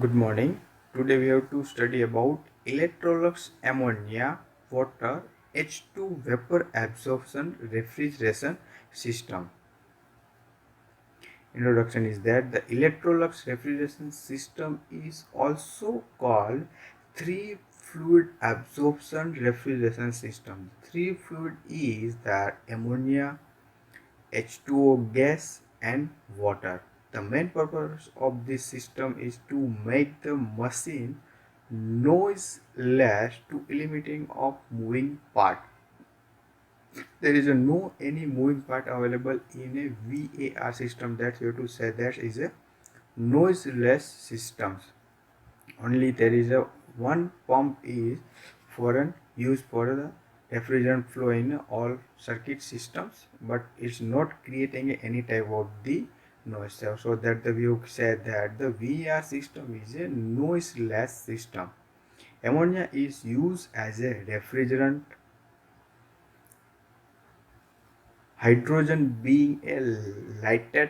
Good morning. Today we have to study about Electrolux ammonia water H2 vapor absorption refrigeration system. Introduction is that the Electrolux refrigeration system is also called three fluid absorption refrigeration system. Three fluid is that ammonia, H2O gas and water. The main purpose of this system is to make the machine noiseless to eliminating of moving part. There is no any moving part available in a VAR system. That you have to say that is a noiseless systems. Only there is a one pump is for an use for the refrigerant flow in all circuit systems, but it's not creating any type of the noise. So that the view said that the VR system is a noiseless system. Ammonia is used as a refrigerant, hydrogen being a lighted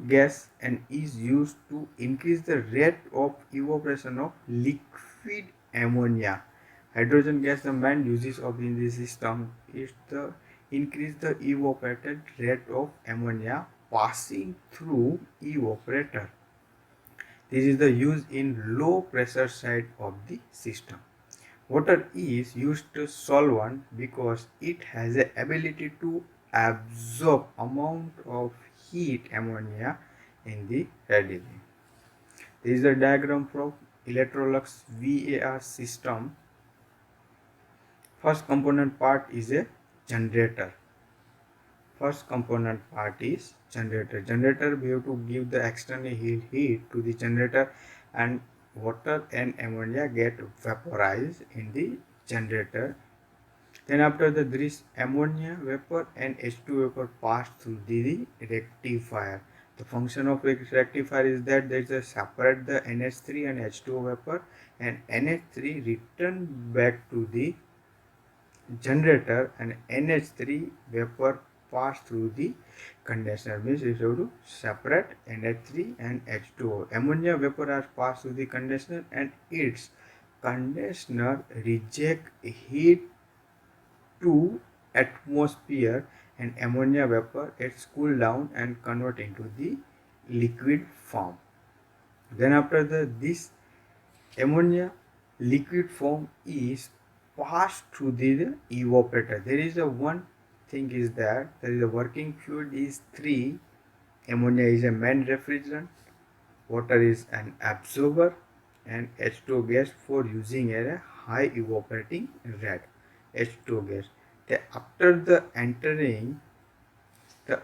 gas and is used to increase the rate of evaporation of liquid ammonia. Hydrogen gas, the main uses of in this system is to increase the evaporated rate of ammonia passing through evaporator. This is the use in low pressure side of the system. Water is used to solvent because it has the ability to absorb amount of heat ammonia in the readily. This is the diagram from Electrolux VAR system. First component part is a generator. First component part is generator. Generator, we have to give the external heat to the generator and water and ammonia get vaporized in the generator. Then after that there is ammonia vapor and H2 vapor pass through the rectifier. The function of rectifier is that there is a separate the NH3 and H2O vapor, and NH3 return back to the generator and NH3 vapor pass through the condenser. Means you have to separate NH3 and H2O. Ammonia vapor has passed through the condenser and its condenser reject heat to atmosphere, and ammonia vapor it's cool down and convert into the liquid form. Then after this ammonia liquid form is passed through the evaporator. There is a one thing is that there is a working fluid is 3. Ammonia is a main refrigerant, water is an absorber, and H2O gas for using a high evaporating rate. H2O gas. After the entering the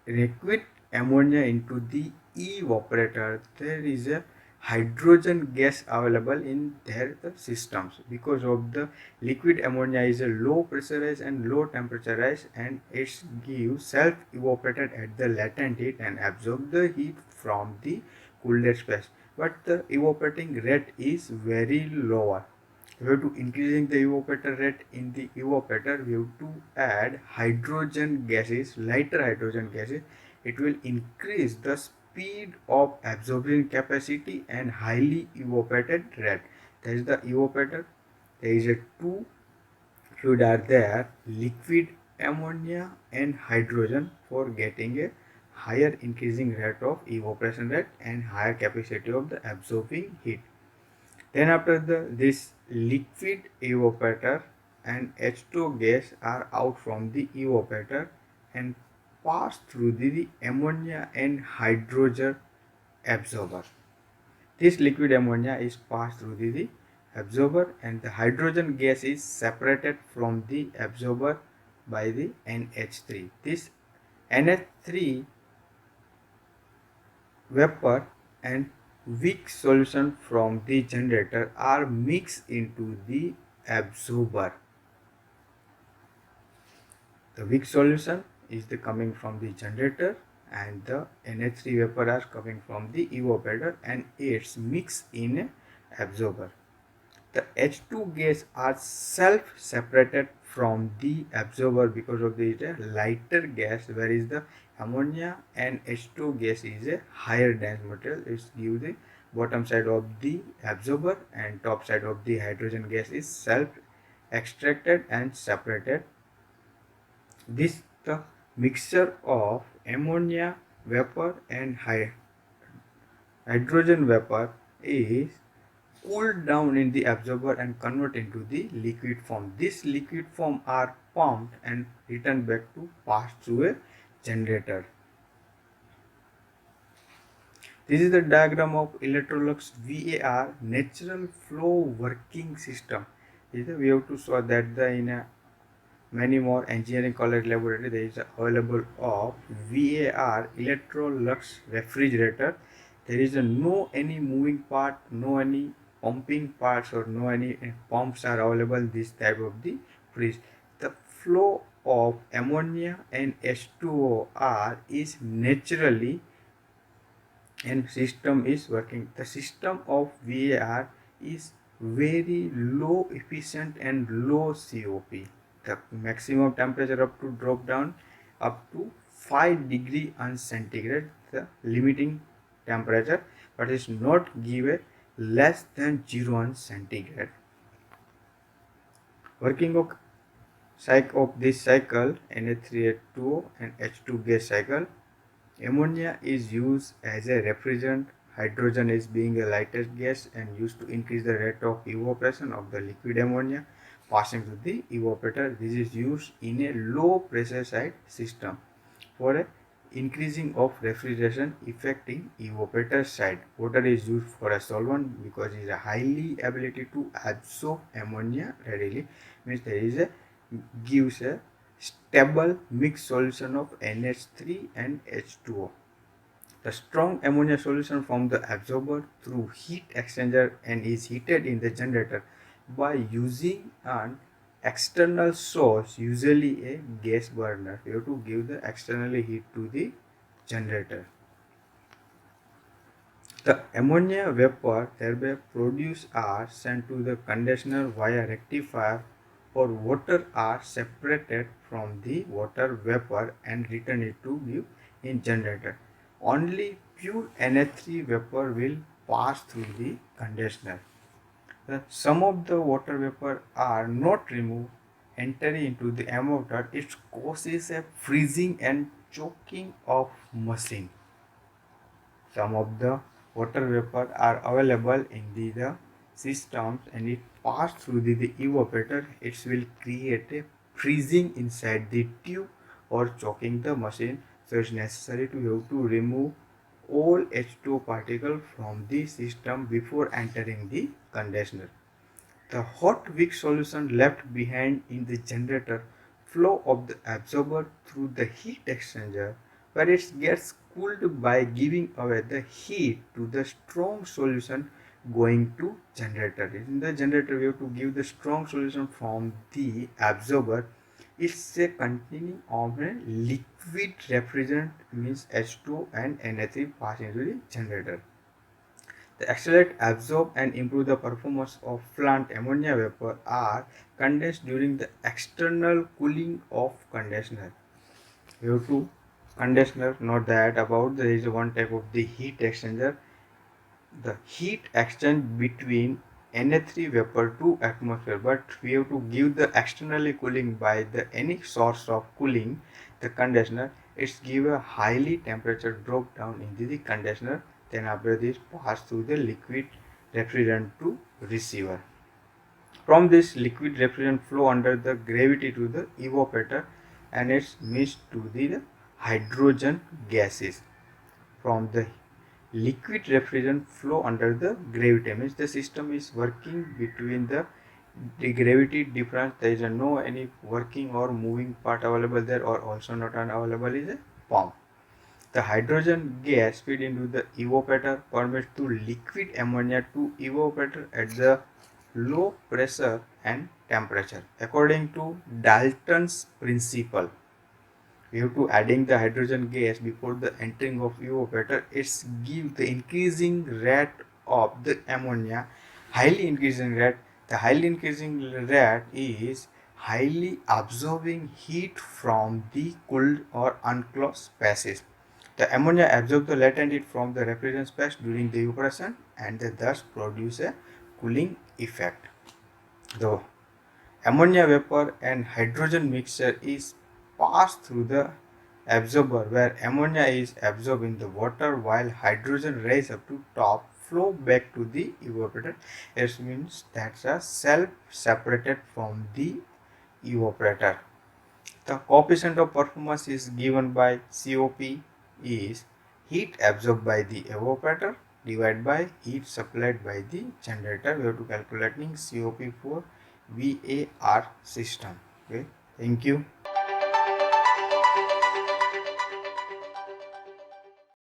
liquid ammonia into the evaporator, there is a hydrogen gas available in their systems because of the liquid ammonia is a low pressurized and low temperaturized, and it gives self evaporated at the latent heat and absorb the heat from the cooled space, but the evaporating rate is very lower. We have to increasing the evaporator rate in the evaporator. We have to add hydrogen gases, lighter hydrogen gases. It will increase the speed of absorption capacity and highly evaporated rate. That is the evaporator. There is a two fluid are there, liquid ammonia and hydrogen, for getting a higher increasing rate of evaporation rate and higher capacity of the absorbing heat. Then after this liquid evaporator and H2O gas are out from the evaporator and pass through the ammonia and hydrogen absorber. This liquid ammonia is passed through the absorber, and the hydrogen gas is separated from the absorber by the NH3. This NH3 vapor and weak solution from the generator are mixed into the absorber. The weak solution is the coming from the generator, and the NH3 vapor are coming from the evaporator, and it's mixed in absorber. The H2 gas are self separated from the absorber because of the lighter gas, whereas the ammonia and H2 gas is a higher dense material. It gives the bottom side of the absorber and top side of the hydrogen gas is self extracted and separated. This the mixture of ammonia vapor and hydrogen vapor is cooled down in the absorber and converted into the liquid form. This liquid form are pumped and returned back to pass through a generator. This is the diagram of Electrolux VAR natural flow working system. We have to show that in a many more engineering college laboratory there is available of VAR Electrolux refrigerator. There is no any moving part, no any pumping parts or no any pumps are available this type of the fridge. The flow of ammonia and H2O is naturally and system is working. The system of VAR is very low efficient and low COP. The maximum temperature up to drop down up to 5 degree centigrade, the limiting temperature, but is not given less than 0 centigrade. Working of this cycle Na3H2O and H2 gas cycle. Ammonia is used as a refrigerant. Hydrogen is being a lighter gas and used to increase the rate of evaporation of the liquid ammonia passing through the evaporator. This is used in a low pressure side system for a increasing of refrigeration effect in evaporator side. Water is used for a solvent because it is a highly ability to absorb ammonia readily. Means there is a gives a stable mixed solution of NH3 and H2O. The strong ammonia solution from the absorber through heat exchanger and is heated in the generator by using an external source, usually a gas burner. You have to give the externally heat to the generator. The ammonia vapor thereby produced are sent to the conditioner via rectifier or water are separated from the water vapor and returned it to give in generator. Only pure NH3 vapor will pass through the conditioner. Some of the water vapor are not removed, entering into the ammonia. It causes a freezing and choking of machine. Some of the water vapor are available in the systems and it pass through the evaporator. It will create a freezing inside the tube or choking the machine. So it's necessary to have to remove all H2O particle from the system before entering the conditioner. The hot weak solution left behind in the generator flow of the absorber through the heat exchanger where it gets cooled by giving away the heat to the strong solution going to generator. In the generator we have to give the strong solution from the absorber. It's a containing of a liquid refrigerant means H2O and Na3 pass into the generator. The accelerate, absorb and improve the performance of plant ammonia vapor are condensed during the external cooling of conditioner. You have to conditioner, note that about there is one type of the heat exchanger. The heat exchange between Na3 vapor to atmosphere, but we have to give the externally cooling by the any source of cooling the conditioner. It's give a highly temperature drop down into the conditioner. Then after this pass through the liquid refrigerant to receiver. From this liquid refrigerant flow under the gravity to the evaporator and it's mixed to the hydrogen gases. From the liquid refrigerant flow under the gravity means the system is working between the gravity difference. There is no any working or moving part available there or also not available is a pump. The hydrogen gas feed into the evaporator permits to liquid ammonia to evaporator at the low pressure and temperature. According to Dalton's principle, we have to adding the hydrogen gas before the entering of evaporator. It's give the increasing rate of the ammonia, highly increasing rate. The highly increasing rate is highly absorbing heat from the cooled or unclosed spaces. The ammonia absorbs the latent heat from the refrigerant space during the evaporation and they thus produce a cooling effect. The ammonia vapor and hydrogen mixture is passed through the absorber where ammonia is absorbed in the water while hydrogen rise up to top flow back to the evaporator. It means that's a self separated from the evaporator. The coefficient of performance is given by COP is heat absorbed by the evaporator divided by heat supplied by the generator. We have to calculating COP for VAR system. Okay, thank you.